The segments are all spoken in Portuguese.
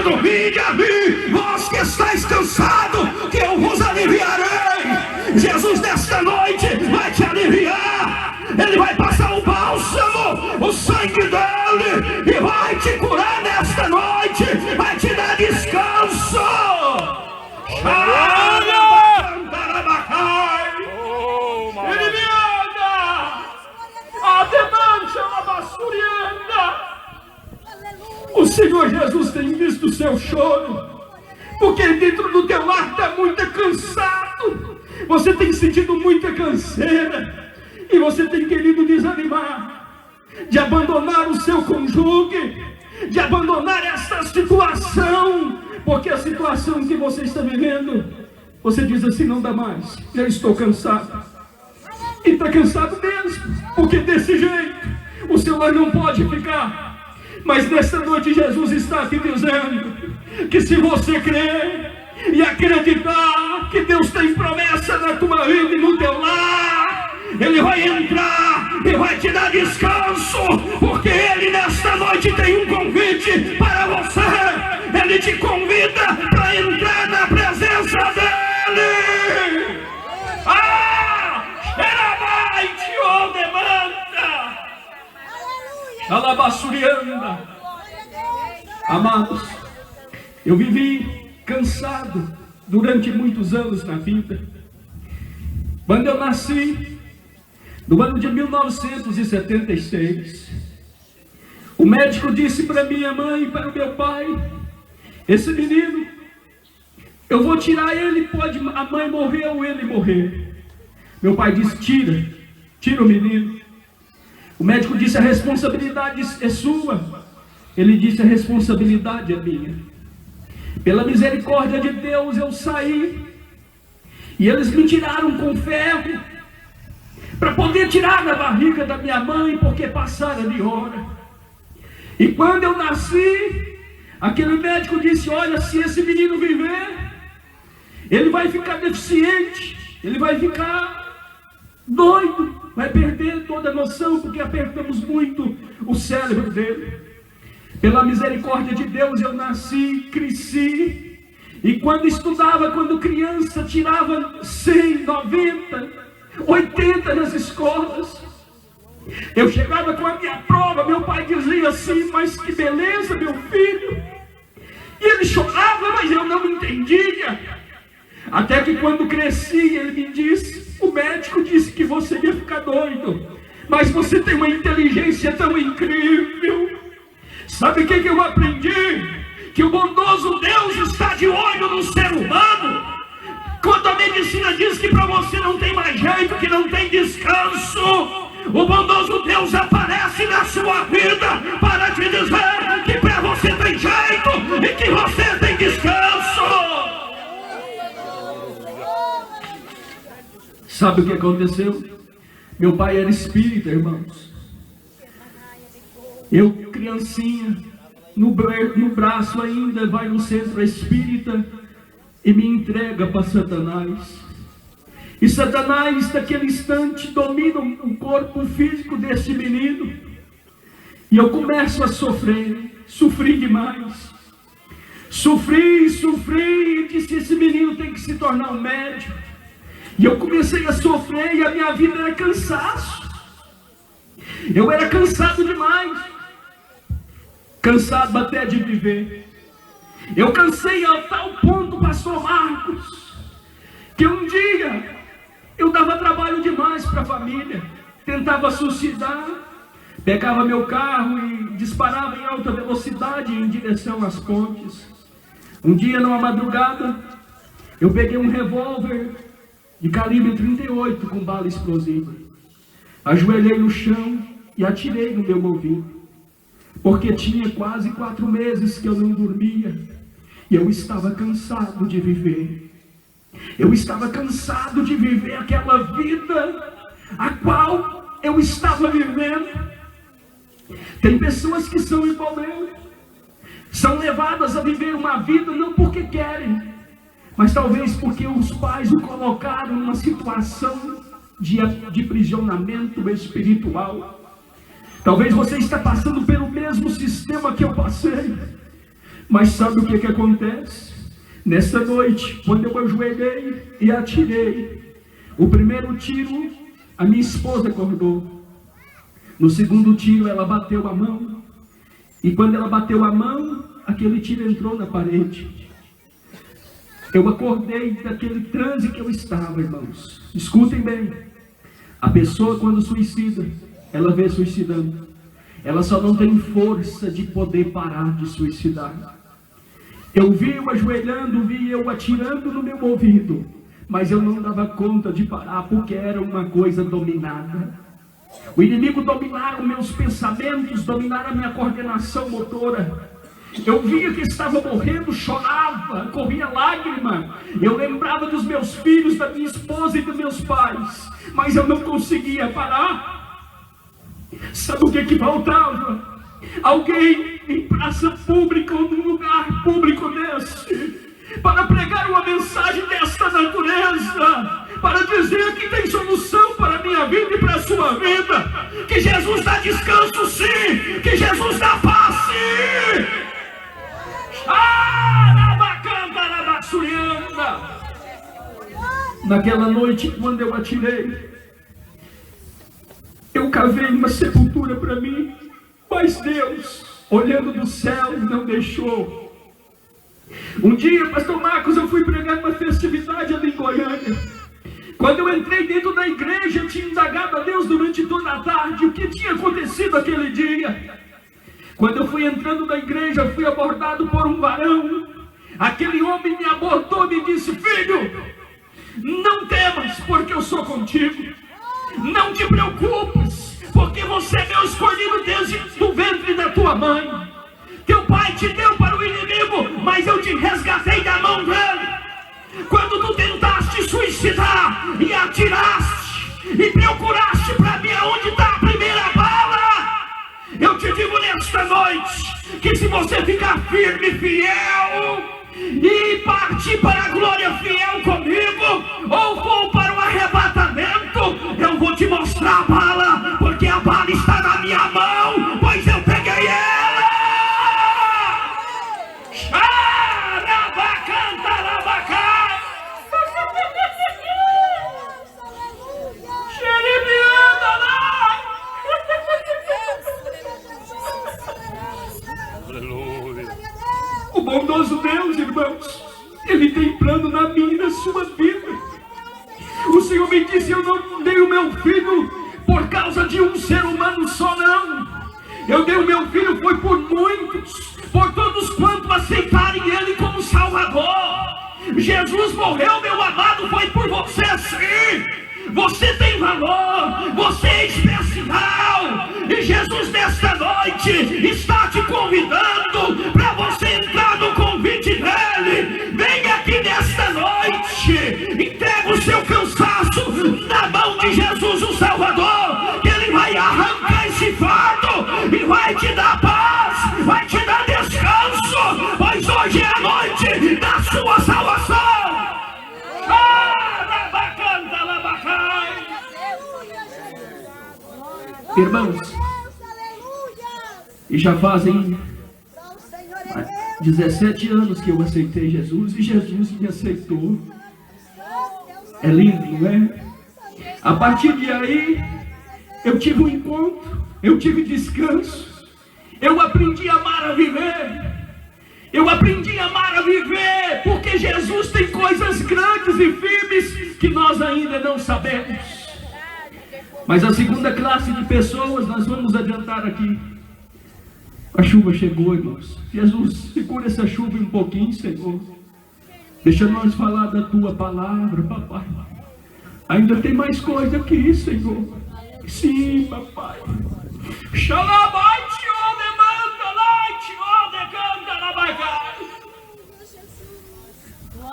dizendo: vinde a mim, vós que estáis cansados, que eu vos aliviarei. Jesus nesta noite vai te aliviar. Ele vai passar o bálsamo, o sangue dele, e vai te curar nesta noite, vai te dar descanso. Ele me anda, a demanda, uma bassurianda. O Senhor Jesus tem visto o seu choro, porque dentro do teu lar está muito cansado. Você tem sentido muita canseira, e você tem querido desanimar, de abandonar o seu cônjuge, de abandonar essa situação, porque a situação que você está vivendo, você diz assim: não dá mais, já estou cansado. E está cansado mesmo, porque desse jeito o seu lar não pode ficar. Mas nesta noite Jesus está aqui dizendo que se você crer e acreditar que Deus tem promessa na tua vida e no teu lar, Ele vai entrar e vai te dar descanso, porque Ele nesta noite tem um convite para você. Ele te convida para entrar na presença dEle. Ele te demanda. Alabassurianda. Amados, eu vivi cansado durante muitos anos na vida. Quando eu nasci, no ano de 1976, o médico disse para minha mãe e para o meu pai: esse menino, eu vou tirar ele, pode a mãe morrer ou ele morrer. Meu pai disse: tira o menino. O médico disse: a responsabilidade é sua. Ele disse: a responsabilidade é minha. Pela misericórdia de Deus eu saí, e eles me tiraram com ferro, para poder tirar da barriga da minha mãe, porque passara de hora. E quando eu nasci, aquele médico disse: olha, se esse menino viver, ele vai ficar deficiente, ele vai ficar doido, vai perder toda a noção, porque apertamos muito o cérebro dele. Pela misericórdia de Deus eu nasci, cresci, e quando estudava, quando criança, tirava 100, 90, 80 nas escolas. Eu chegava com a minha prova, meu pai dizia assim: mas que beleza, meu filho. E ele chorava, mas eu não entendia. Até que quando cresci, ele me disse: o médico disse que você ia ficar doido, mas você tem uma inteligência tão incrível. Sabe o que eu aprendi? Que o bondoso Deus está de olho no ser humano. Quando a medicina diz que para você não tem mais jeito, que não tem descanso, o bondoso Deus aparece na sua vida para te dizer que para você tem jeito e que você tem descanso. Sabe o que aconteceu? Meu pai era espírita, irmãos. Eu, criancinha, no braço ainda, vai no centro espírita e me entrega para Satanás. E Satanás, naquele instante, domina o corpo físico desse menino. E eu começo a sofri demais. Sofri, e disse: esse menino tem que se tornar um médico. E eu comecei a sofrer, e a minha vida era cansaço. Eu era cansado demais. Cansado até de viver. Eu cansei a tal ponto, pastor Marcos, que um dia eu dava trabalho demais para a família. Tentava suicidar, pegava meu carro e disparava em alta velocidade em direção às pontes. Um dia, numa madrugada, eu peguei um revólver de calibre 38 com bala explosiva. Ajoelhei no chão e atirei no meu ouvido, porque tinha quase 4 meses que eu não dormia, e eu estava cansado de viver. Eu estava cansado de viver aquela vida a qual eu estava vivendo. Tem pessoas que são igual eu, são levadas a viver uma vida não porque querem, mas talvez porque os pais o colocaram numa situação de aprisionamento espiritual. Talvez você está passando pelo mesmo sistema que eu passei. Mas sabe o que acontece? Nessa noite, quando eu ajoelhei e atirei, o primeiro tiro, a minha esposa acordou. No segundo tiro, ela bateu a mão. E quando ela bateu a mão, aquele tiro entrou na parede. Eu acordei daquele transe que eu estava, irmãos. Escutem bem. A pessoa, quando suicida, ela vê suicidando. Ela só não tem força de poder parar de suicidar. Eu vi eu ajoelhando, vi eu atirando no meu ouvido, mas eu não dava conta de parar, porque era uma coisa dominada. O inimigo dominara meus pensamentos, dominara a minha coordenação motora. Eu via que estava morrendo, chorava, corria lágrima. Eu lembrava dos meus filhos, da minha esposa e dos meus pais, mas eu não conseguia parar. Sabe o que faltava? Alguém em praça pública ou num lugar público desse, para pregar uma mensagem desta natureza, para dizer que tem solução para a minha vida e para a sua vida, que Jesus dá descanso sim, que Jesus dá paz sim. Naquela noite, quando eu atirei, eu cavei uma sepultura para mim, mas Deus, olhando do céu, não deixou. Um dia, pastor Marcos, eu fui pregar uma festividade ali em Goiânia. Quando eu entrei dentro da igreja, eu tinha indagado a Deus durante toda a tarde o que tinha acontecido aquele dia. Quando eu fui entrando na igreja, eu fui abordado por um varão. Aquele homem me abordou e me disse: filho, não temas, porque eu sou contigo. Não te preocupes, porque você é meu escolhido desde o ventre da tua mãe. Teu pai te deu para o inimigo, mas eu te resgatei da mão dele. Quando tu tentaste suicidar e atiraste e procuraste para mim aonde está a primeira bala, eu te digo nesta noite que se você ficar firme, fiel e partir para a glória fiel comigo, ou for para o arrebatamento, eu vou te mostrar a bala, porque a bala está na minha mão, pois eu peguei ela. O bondoso Deus, irmãos, Ele tem plano na minha e na sua vida. O Senhor me disse: eu não dei o meu filho por causa de um ser humano só, não. Eu dei o meu filho foi por muitos, por todos quantos aceitarem Ele como Salvador. Jesus morreu, meu amado, foi por você sim. Você tem valor, você é especial, e Jesus nesta noite está te convidando para você entrar no convite dele. Venha aqui nesta noite, entrega o seu cansaço na mão de Jesus o Salvador, que ele vai arrancar esse fardo e vai te dar paz, vai te dar descanso, pois hoje é a noite da sua salvação. Irmãos, e já fazem 17 anos que eu aceitei Jesus, e Jesus me aceitou. É lindo, não é? A partir de aí, eu tive um encontro, eu tive descanso, eu aprendi a amar a viver. Eu aprendi a amar a viver, porque Jesus tem coisas grandes e firmes que nós ainda não sabemos. Mas a segunda classe de pessoas, nós vamos adiantar aqui. A chuva chegou, irmãos. Jesus, segura essa chuva um pouquinho, Senhor. Deixa nós falar da tua palavra, papai. Ainda tem mais coisa que isso, Senhor. Sim, papai.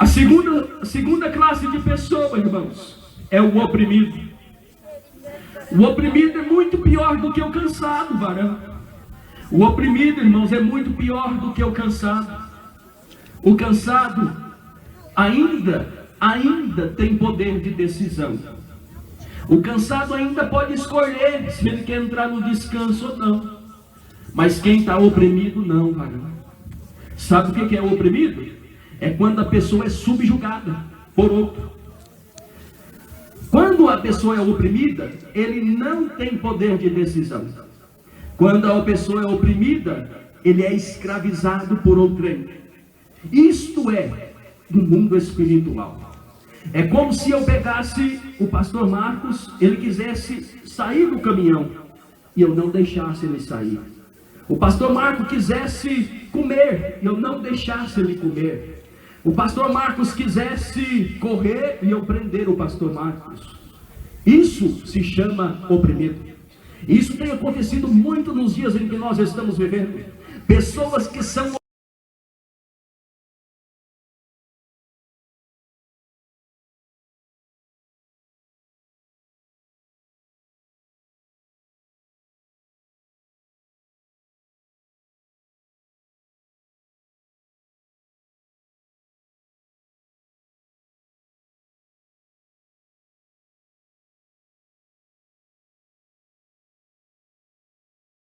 A segunda classe de pessoa, irmãos, é o oprimido. O oprimido é muito pior do que o cansado, varão. O oprimido, irmãos, é muito pior do que o cansado. O cansado ainda tem poder de decisão. O cansado ainda pode escolher se ele quer entrar no descanso ou não. Mas quem está oprimido, não, varão. Sabe o que é o oprimido? É quando a pessoa é subjugada por outro. Quando a pessoa é oprimida, ele não tem poder de decisão. Quando a pessoa é oprimida, ele é escravizado por outrem. Isto é no mundo espiritual. É como se eu pegasse o pastor Marcos, ele quisesse sair do caminhão e eu não deixasse ele sair. O pastor Marcos quisesse comer e eu não deixasse ele comer. O pastor Marcos quisesse correr e eu prender o pastor Marcos. Isso se chama oprimido. Isso tem acontecido muito nos dias em que nós estamos vivendo. Pessoas que são